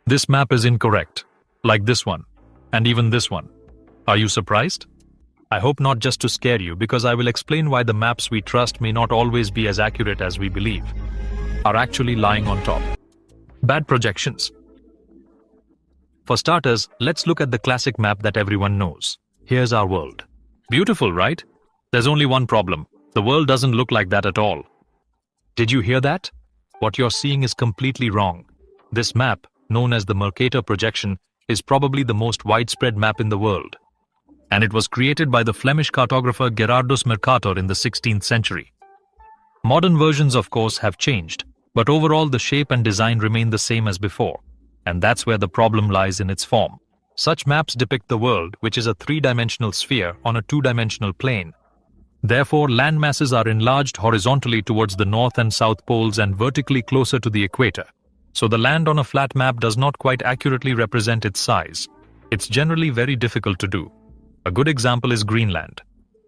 This map is incorrect, like this one, and even this one. Are you surprised? I hope not, just to scare you, because I will explain why the maps we trust may not always be as accurate as we believe, are actually lying on top. Bad projections. For starters, let's look at the classic map that everyone knows. Here's our world. Beautiful, right? There's only one problem. The world doesn't look like that at all. Did you hear that? What you're seeing is completely wrong. This map, known as the Mercator projection, is probably the most widespread map in the world. And it was created by the Flemish cartographer Gerardus Mercator in the 16th century. Modern versions, of course, have changed, but overall the shape and design remain the same as before. And that's where the problem lies, in its form. Such maps depict the world, which is a three-dimensional sphere on a two-dimensional plane. Therefore, land masses are enlarged horizontally towards the north and south poles and vertically closer to the equator. So the land on a flat map does not quite accurately represent its size. It's generally very difficult to do. A good example is Greenland.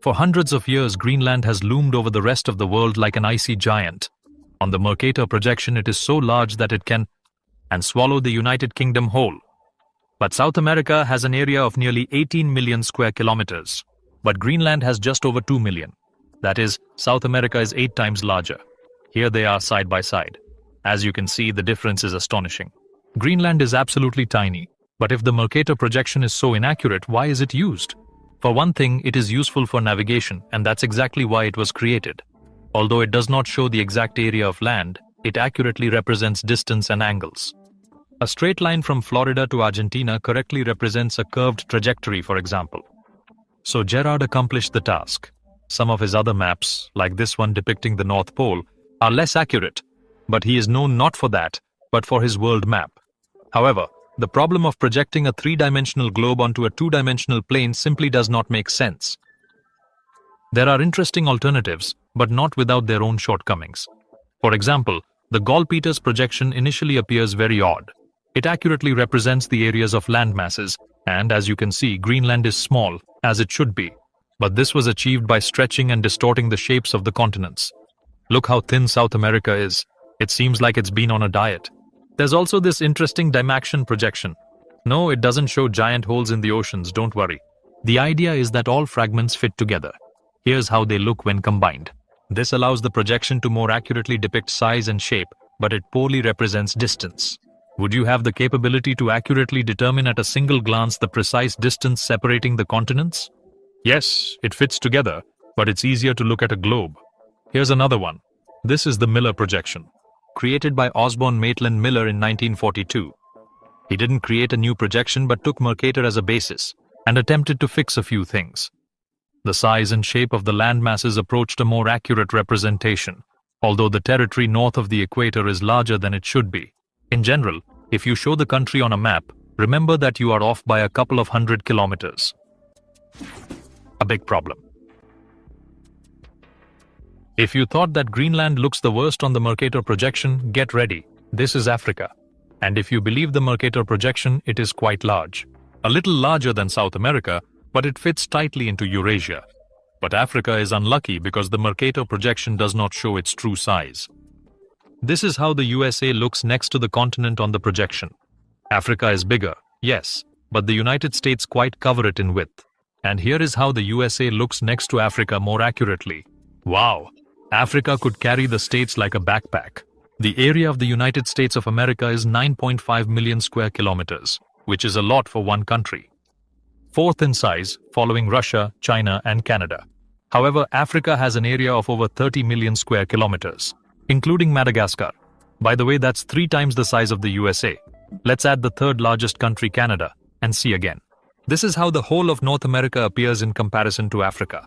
For hundreds of years, Greenland has loomed over the rest of the world like an icy giant. On the Mercator projection, it is so large that it can swallow the United Kingdom whole. But South America has an area of nearly 18 million square kilometers. But Greenland has just over 2 million. That is, South America is 8 times larger. Here they are side by side. As you can see, the difference is astonishing. Greenland is absolutely tiny. But if the Mercator projection is so inaccurate, why is it used? For one thing, it is useful for navigation, and that's exactly why it was created. Although it does not show the exact area of land, it accurately represents distance and angles. A straight line from Florida to Argentina correctly represents a curved trajectory, for example. So Gerard accomplished the task. Some of his other maps, like this one depicting the North Pole, are less accurate, but he is known not for that, but for his world map. However, the problem of projecting a three-dimensional globe onto a two-dimensional plane simply does not make sense. There are interesting alternatives, but not without their own shortcomings. For example, the Gall-Peters projection initially appears very odd. It accurately represents the areas of land masses, and as you can see, Greenland is small, as it should be. But this was achieved by stretching and distorting the shapes of the continents. Look how thin South America is. It seems like it's been on a diet. There's also this interesting Dymaxion projection. No, it doesn't show giant holes in the oceans, don't worry. The idea is that all fragments fit together. Here's how they look when combined. This allows the projection to more accurately depict size and shape, but it poorly represents distance. Would you have the capability to accurately determine at a single glance the precise distance separating the continents? Yes, it fits together, but it's easier to look at a globe. Here's another one. This is the Miller projection, created by Osborne Maitland Miller in 1942. He didn't create a new projection but took Mercator as a basis and attempted to fix a few things. The size and shape of the land masses approached a more accurate representation, although the territory north of the equator is larger than it should be. In general, if you show the country on a map, remember that you are off by a couple of 100 kilometers. A big problem. If you thought that Greenland looks the worst on the Mercator projection, get ready. This is Africa. And if you believe the Mercator projection, it is quite large. A little larger than South America, but it fits tightly into Eurasia. But Africa is unlucky because the Mercator projection does not show its true size. This is how the USA looks next to the continent on the projection. Africa is bigger, yes, but the United States quite cover it in width. And here is how the USA looks next to Africa more accurately. Wow! Africa could carry the states like a backpack. The area of the United States of America is 9.5 million square kilometers, which is a lot for one country. Fourth in size, following Russia, China, and Canada. However, Africa has an area of over 30 million square kilometers, including Madagascar. By the way, that's 3 times the size of the USA. Let's add the third largest country, Canada, and see again. This is how the whole of North America appears in comparison to Africa.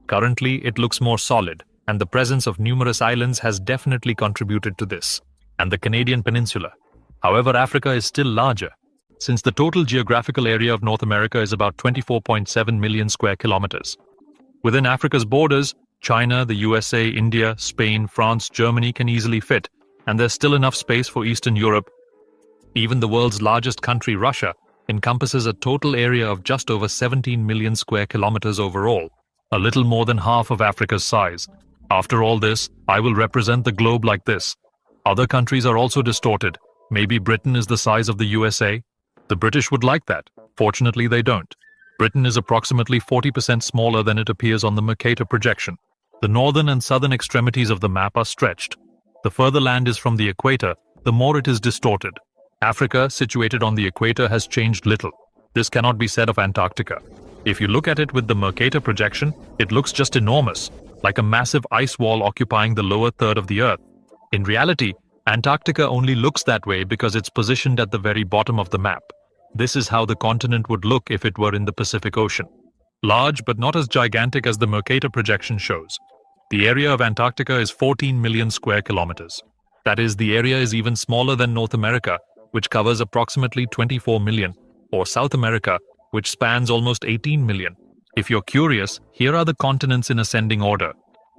Currently, it looks more solid, and the presence of numerous islands has definitely contributed to this, and the Canadian Peninsula. However, Africa is still larger, since the total geographical area of North America is about 24.7 million square kilometers. Within Africa's borders, China, the USA, India, Spain, France, Germany can easily fit, and there's still enough space for Eastern Europe. Even the world's largest country, Russia, encompasses a total area of just over 17 million square kilometers overall, a little more than half of Africa's size. After all this, I will represent the globe like this. Other countries are also distorted, Maybe Britain is the size of the USA? The British would like that. Fortunately, they don't. Britain is approximately 40% smaller than it appears on the Mercator projection. The northern and southern extremities of the map are stretched. The further land is from the equator, the more it is distorted. Africa, situated on the equator, has changed little. This cannot be said of Antarctica. If you look at it with the Mercator projection, it looks just enormous, like a massive ice wall occupying the lower third of the Earth. In reality, Antarctica only looks that way because it's positioned at the very bottom of the map. This is how the continent would look if it were in the Pacific Ocean. Large but not as gigantic as the Mercator projection shows. The area of Antarctica is 14 million square kilometers. That is, the area is even smaller than North America, which covers approximately 24 million, or South America, which spans almost 18 million. If you're curious, here are the continents in ascending order.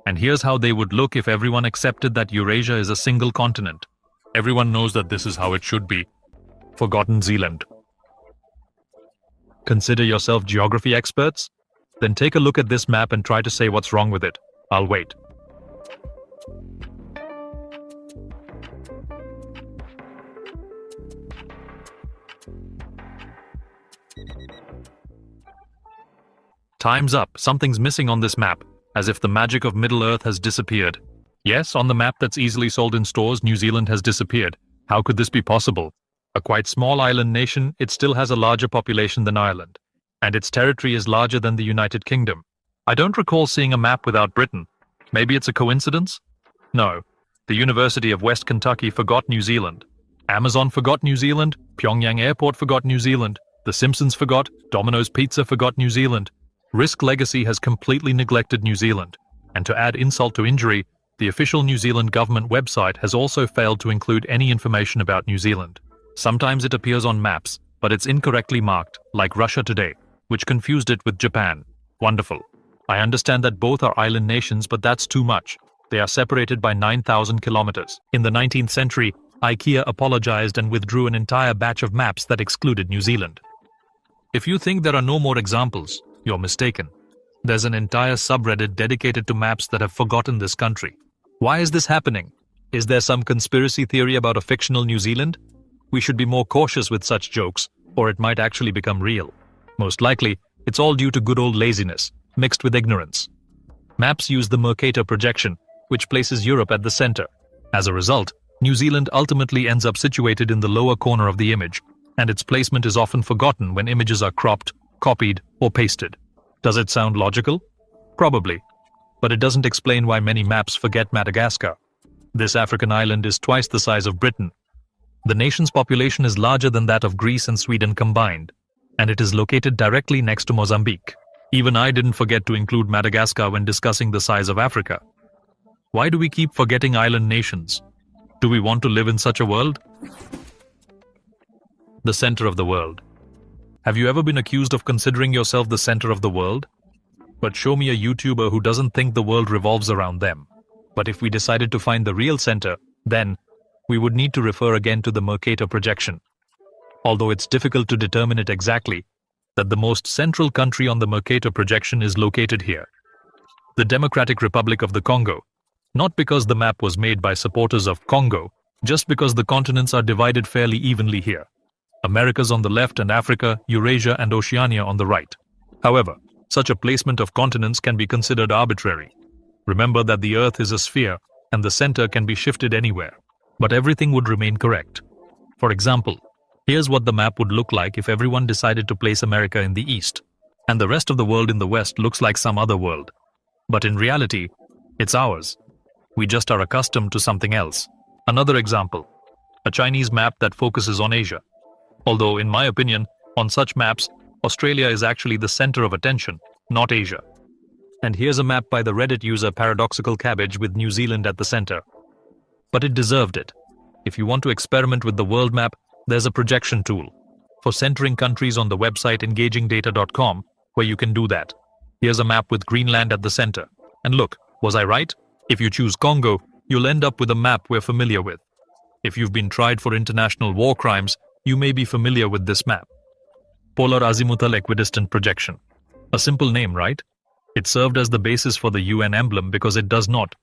And here's how they would look if everyone accepted that Eurasia is a single continent. Everyone knows that this is how it should be. Forgotten Zealand. Consider yourself geography experts? Then take a look at this map and try to say what's wrong with it. I'll wait. Time's up. Something's missing on this map, as if the magic of Middle-earth has disappeared. Yes, on the map that's easily sold in stores, New Zealand has disappeared. How could this be possible? A quite small island nation, it still has a larger population than Ireland, and its territory is larger than the United Kingdom. I don't recall seeing a map without Britain. Maybe it's a coincidence? No. The University of West Kentucky forgot New Zealand. Amazon forgot New Zealand. Pyongyang Airport forgot New Zealand. The Simpsons forgot. Domino's Pizza forgot New Zealand. Risk Legacy has completely neglected New Zealand. And to add insult to injury, the official New Zealand government website has also failed to include any information about New Zealand. Sometimes it appears on maps, but it's incorrectly marked, like Russia today, which confused it with Japan. Wonderful. I understand that both are island nations, but that's too much. They are separated by 9,000 kilometers. In the 19th century, IKEA apologized and withdrew an entire batch of maps that excluded New Zealand. If you think there are no more examples, you're mistaken. There's an entire subreddit dedicated to maps that have forgotten this country. Why is this happening? Is there some conspiracy theory about a fictional New Zealand? We should be more cautious with such jokes, or it might actually become real. Most likely, it's all due to good old laziness, mixed with ignorance. Maps use the Mercator projection, which places Europe at the center. As a result, New Zealand ultimately ends up situated in the lower corner of the image, and its placement is often forgotten when images are cropped, copied, or pasted. Does it sound logical? Probably. But it doesn't explain why many maps forget Madagascar. This African island is twice the size of Britain. The nation's population is larger than that of Greece and Sweden combined, and it is located directly next to Mozambique. Even I didn't forget to include Madagascar when discussing the size of Africa. Why do we keep forgetting island nations? Do we want to live in such a world? The center of the world. Have you ever been accused of considering yourself the center of the world? But show me a YouTuber who doesn't think the world revolves around them. But if we decided to find the real center, then we would need to refer again to the Mercator projection. Although it's difficult to determine it exactly, that the most central country on the Mercator projection is located here. The Democratic Republic of the Congo. Not because the map was made by supporters of Congo, just because the continents are divided fairly evenly here. America's on the left and Africa, Eurasia and Oceania on the right. However, such a placement of continents can be considered arbitrary. Remember that the Earth is a sphere, and the center can be shifted anywhere. But everything would remain correct. For example, here's what the map would look like if everyone decided to place America in the east, and the rest of the world in the west looks like some other world. But in reality, it's ours. We just are accustomed to something else. Another example, a Chinese map that focuses on Asia. Although, in my opinion, on such maps, Australia is actually the center of attention, not Asia. And here's a map by the Reddit user Paradoxical Cabbage with New Zealand at the center. But it deserved it. If you want to experiment with the world map, there's a projection tool for centering countries on the website engagingdata.com, where you can do that. Here's a map with Greenland at the center. And look, was I right? If you choose Congo, you'll end up with a map we're familiar with. If you've been tried for international war crimes, you may be familiar with this map. Polar Azimuthal Equidistant Projection. A simple name, right? It served as the basis for the UN emblem because it does not.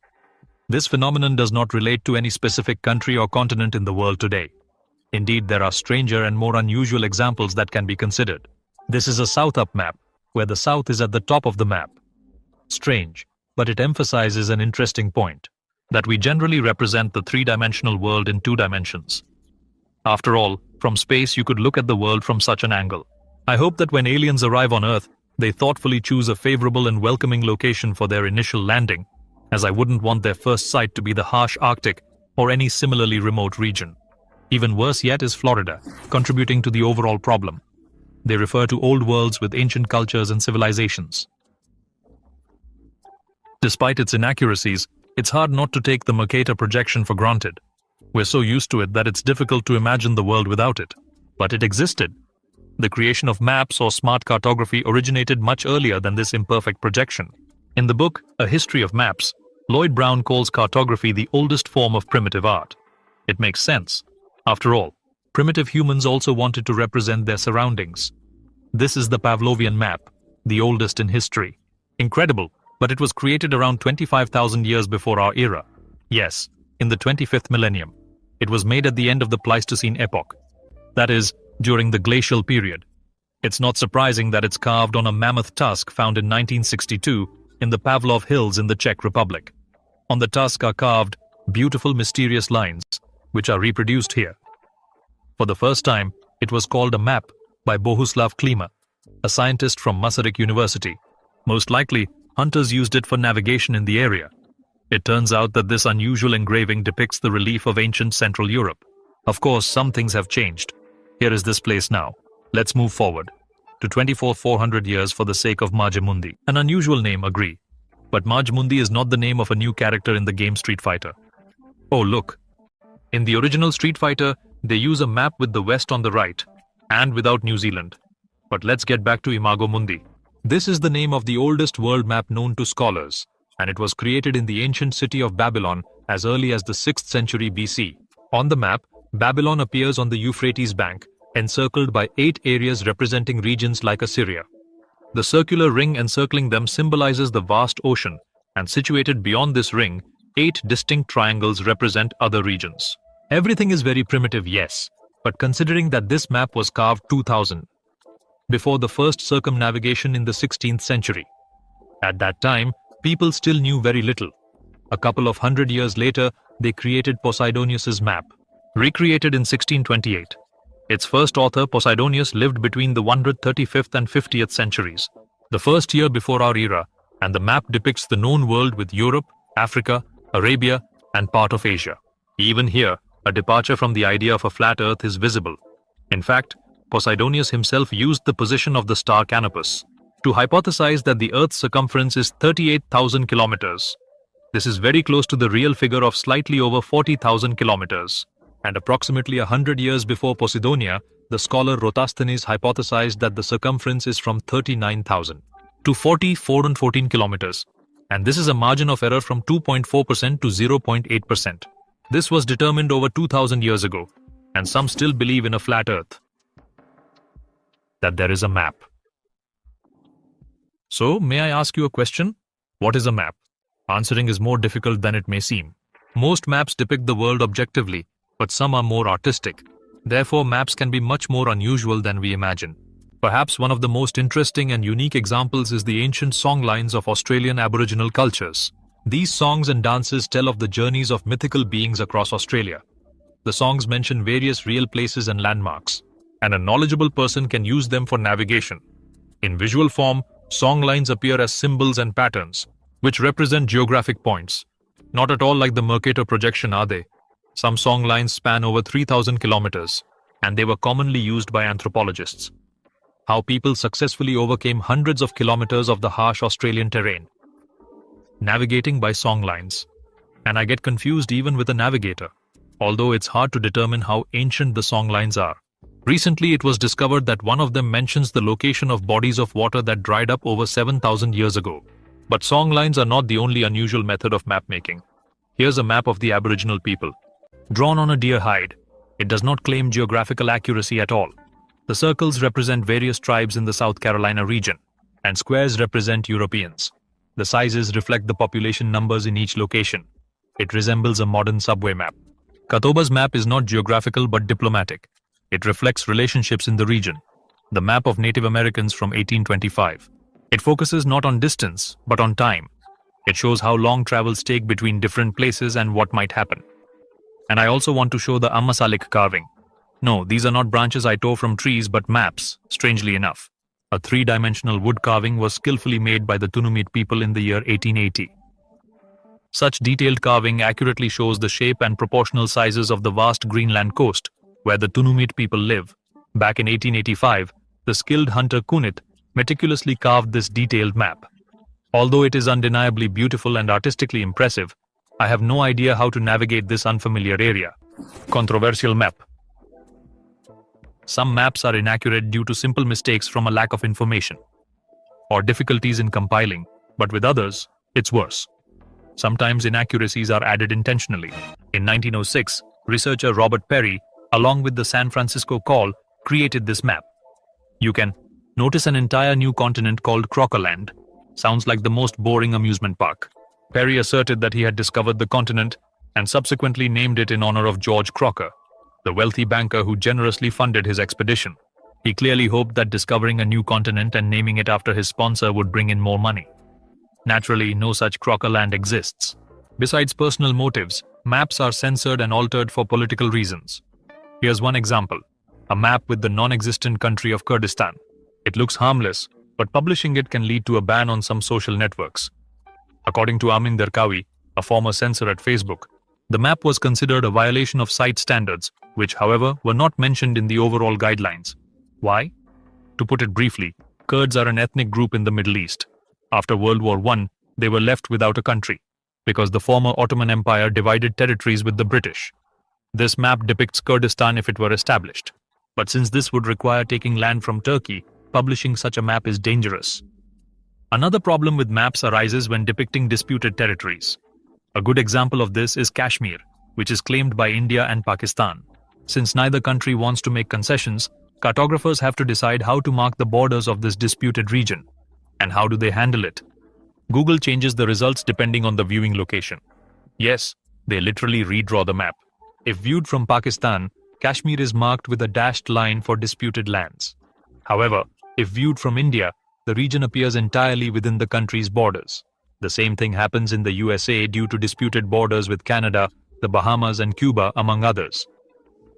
This phenomenon does not relate to any specific country or continent in the world today. Indeed, there are stranger and more unusual examples that can be considered. This is a south-up map, where the south is at the top of the map. Strange, but it emphasizes an interesting point, that we generally represent the three-dimensional world in two dimensions. After all, from space you could look at the world from such an angle. I hope that when aliens arrive on Earth, they thoughtfully choose a favorable and welcoming location for their initial landing, as I wouldn't want their first sight to be the harsh Arctic or any similarly remote region. Even worse yet is Florida, contributing to the overall problem. They refer to old worlds with ancient cultures and civilizations. Despite its inaccuracies, it's hard not to take the Mercator projection for granted. We're so used to it that it's difficult to imagine the world without it. But it existed. The creation of maps or smart cartography originated much earlier than this imperfect projection. In the book, A History of Maps, Lloyd Brown calls cartography the oldest form of primitive art. It makes sense. After all, primitive humans also wanted to represent their surroundings. This is the Pavlovian map, the oldest in history. Incredible, but it was created around 25,000 years before our era. Yes, in the 25th millennium. It was made at the end of the Pleistocene epoch. That is, during the glacial period. It's not surprising that it's carved on a mammoth tusk found in 1962 in the Pavlov Hills in the Czech Republic. On the tusk are carved beautiful mysterious lines, which are reproduced here. For the first time, it was called a map by Bohuslav Klima, a scientist from Masaryk University. Most likely, hunters used it for navigation in the area. It turns out that this unusual engraving depicts the relief of ancient Central Europe. Of course, some things have changed. Here is this place now. Let's move forward to 24,400 years for the sake of Majamundi. An unusual name, agree. But Majamundi is not the name of a new character in the game Street Fighter. Oh, look. In the original Street Fighter, they use a map with the west on the right, and without New Zealand. But let's get back to Imago Mundi. This is the name of the oldest world map known to scholars, and it was created in the ancient city of Babylon as early as the 6th century BC. On the map, Babylon appears on the Euphrates bank, encircled by 8 areas representing regions like Assyria. The circular ring encircling them symbolizes the vast ocean, and situated beyond this ring, 8 distinct triangles represent other regions. Everything is very primitive, yes, but considering that this map was carved 2000 before the first circumnavigation in the 16th century. At that time, people still knew very little. A couple of hundred years later, they created Posidonius's map, recreated in 1628. Its first author, Posidonius, lived between the 135th and 50th centuries, the first year before our era, and the map depicts the known world with Europe, Africa, Arabia, and part of Asia. Even here, a departure from the idea of a flat Earth is visible. In fact, Posidonius himself used the position of the star Canopus to hypothesize that the Earth's circumference is 38,000 kilometers. This is very close to the real figure of slightly over 40,000 kilometers. And approximately 100 years before Posidonia, the scholar Rotasthanes hypothesized that the circumference is from 39,000 to 414 kilometers. And this is a margin of error from 2.4% to 0.8%. This was determined over 2,000 years ago, and some still believe in a flat Earth, that there is a map. So, may I ask you a question? What is a map? Answering is more difficult than it may seem. Most maps depict the world objectively, but some are more artistic. Therefore, maps can be much more unusual than we imagine. Perhaps one of the most interesting and unique examples is the ancient songlines of Australian Aboriginal cultures. These songs and dances tell of the journeys of mythical beings across Australia. The songs mention various real places and landmarks, and a knowledgeable person can use them for navigation. In visual form, songlines appear as symbols and patterns, which represent geographic points. Not at all like the Mercator projection, are they? Some songlines span over 3,000 kilometers, and they were commonly used by anthropologists. How people successfully overcame hundreds of kilometers of the harsh Australian terrain. Navigating by songlines. And I get confused even with a navigator, although it's hard to determine how ancient the songlines are. Recently, it was discovered that one of them mentions the location of bodies of water that dried up over 7,000 years ago. But songlines are not the only unusual method of map making. Here's a map of the Aboriginal people. Drawn on a deer hide, it does not claim geographical accuracy at all. The circles represent various tribes in the South Carolina region, and squares represent Europeans. The sizes reflect the population numbers in each location. It resembles a modern subway map. Katoba's map is not geographical but diplomatic. It reflects relationships in the region. The map of Native Americans from 1825. It focuses not on distance, but on time. It shows how long travels take between different places and what might happen. And I also want to show the Ammasalik carving. No, these are not branches I tore from trees, but maps, strangely enough. A three-dimensional wood carving was skillfully made by the Tunumit people in the year 1880. Such detailed carving accurately shows the shape and proportional sizes of the vast Greenland coast, where the Tunumit people live. Back in 1885, the skilled hunter Kunit meticulously carved this detailed map. Although it is undeniably beautiful and artistically impressive, I have no idea how to navigate this unfamiliar area. Controversial map. Some maps are inaccurate due to simple mistakes from a lack of information, or difficulties in compiling, but with others, it's worse. Sometimes inaccuracies are added intentionally. In 1906, researcher Robert Perry, along with the San Francisco Call, created this map. You can notice an entire new continent called Crocoland. Sounds like the most boring amusement park. Perry asserted that he had discovered the continent and subsequently named it in honor of George Crocker, the wealthy banker who generously funded his expedition. He clearly hoped that discovering a new continent and naming it after his sponsor would bring in more money. Naturally, no such Crocoland exists. Besides personal motives, maps are censored and altered for political reasons. Here's one example: a map with the non-existent country of Kurdistan. It looks harmless, but publishing it can lead to a ban on some social networks. According to Amin Derkawi, a former censor at Facebook, the map was considered a violation of site standards, which, however, were not mentioned in the overall guidelines. Why? To put it briefly, Kurds are an ethnic group in the Middle East. After World War I, they were left without a country, because the former Ottoman Empire divided territories with the British. This map depicts Kurdistan if it were established. But since this would require taking land from Turkey, publishing such a map is dangerous. Another problem with maps arises when depicting disputed territories. A good example of this is Kashmir, which is claimed by India and Pakistan. Since neither country wants to make concessions, cartographers have to decide how to mark the borders of this disputed region. And how do they handle it? Google changes the results depending on the viewing location. Yes, they literally redraw the map. If viewed from Pakistan, Kashmir is marked with a dashed line for disputed lands. However, if viewed from India, the region appears entirely within the country's borders. The same thing happens in the USA due to disputed borders with Canada, the Bahamas and Cuba, among others.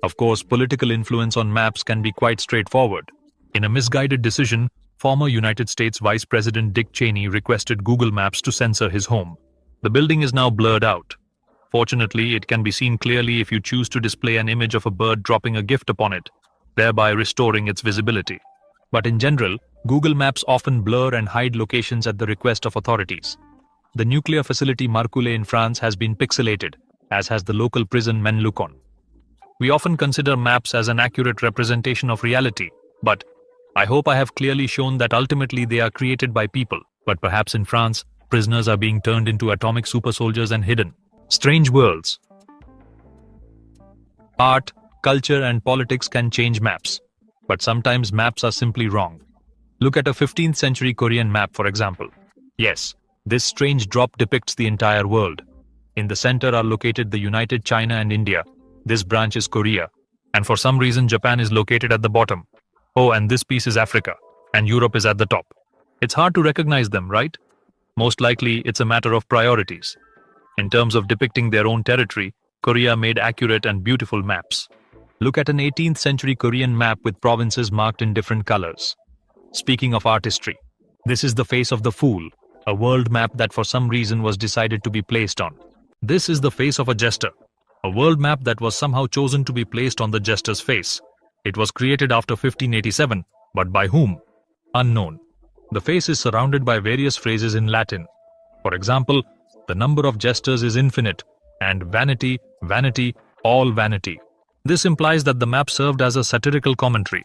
Of course, political influence on maps can be quite straightforward. In a misguided decision, former United States Vice President Dick Cheney requested Google Maps to censor his home. The building is now blurred out. Fortunately, it can be seen clearly if you choose to display an image of a bird dropping a gift upon it, thereby restoring its visibility. But in general, Google Maps often blur and hide locations at the request of authorities. The nuclear facility Marcoule in France has been pixelated, as has the local prison Menlukon. We often consider maps as an accurate representation of reality, but I hope I have clearly shown that ultimately they are created by people. But perhaps in France, prisoners are being turned into atomic super soldiers and hidden. Strange worlds. Art, culture, and politics can change maps, but sometimes maps are simply wrong. Look at a 15th century Korean map, for example. Yes, this strange drop depicts the entire world. In the center are located the United China and India. This branch is Korea, and for some reason Japan is located at the bottom. Oh, and this piece is Africa, and Europe is at the top. It's hard to recognize them, right? Most likely, it's a matter of priorities. In terms of depicting their own territory, Korea made accurate and beautiful maps. Look at an 18th century Korean map with provinces marked in different colors. Speaking of artistry, this is the face of the fool, a world map that for some reason was decided to be placed on. This is the face of a jester, a world map that was somehow chosen to be placed on the jester's face. It was created after 1587, but by whom? Unknown. The face is surrounded by various phrases in Latin. For example, the number of jesters is infinite, and vanity, vanity, all vanity. This implies that the map served as a satirical commentary,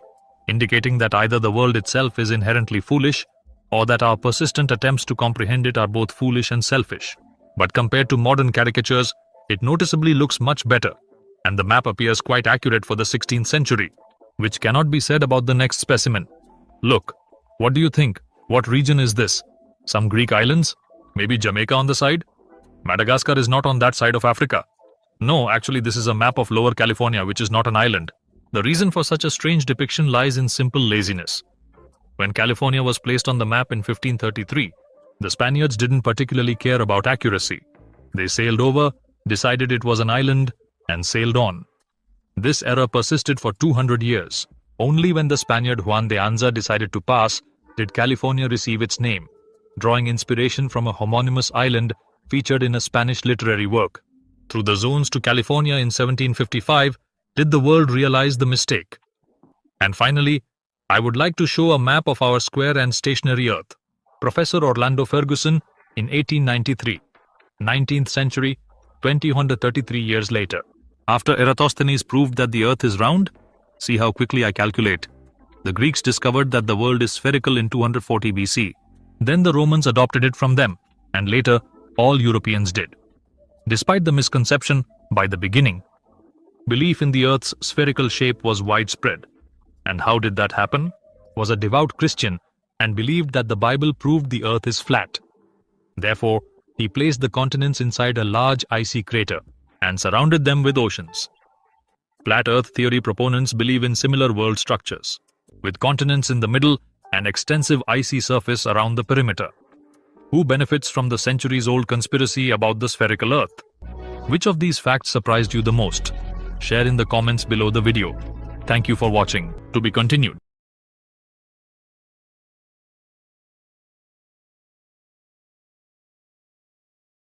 indicating that either the world itself is inherently foolish, or that our persistent attempts to comprehend it are both foolish and selfish. But compared to modern caricatures, it noticeably looks much better, and the map appears quite accurate for the 16th century, which cannot be said about the next specimen. Look, what do you think? What region is this? Some Greek islands? Maybe Jamaica on the side? Madagascar is not on that side of Africa. No, actually this is a map of Lower California, which is not an island. The reason for such a strange depiction lies in simple laziness. When California was placed on the map in 1533, the Spaniards didn't particularly care about accuracy. They sailed over, decided it was an island, and sailed on. This error persisted for 200 years. Only when the Spaniard Juan de Anza decided to pass did California receive its name, drawing inspiration from a homonymous island featured in a Spanish literary work. Through the zones to California in 1755, did the world realize the mistake? And finally, I would like to show a map of our square and stationary Earth. Professor Orlando Ferguson in 1893, 19th century, 233 years later. After Eratosthenes proved that the Earth is round, see how quickly I calculate. The Greeks discovered that the world is spherical in 240 BC. Then the Romans adopted it from them, and later all Europeans did. Despite the misconception, by the beginning, belief in the Earth's spherical shape was widespread. And how did that happen? Was a devout Christian and believed that the Bible proved the Earth is flat. Therefore, he placed the continents inside a large icy crater and surrounded them with oceans. Flat Earth theory proponents believe in similar world structures, with continents in the middle and extensive icy surface around the perimeter. Who benefits from the centuries-old conspiracy about the spherical Earth? Which of these facts surprised you the most? Share in the comments below the video. Thank you for watching. To be continued.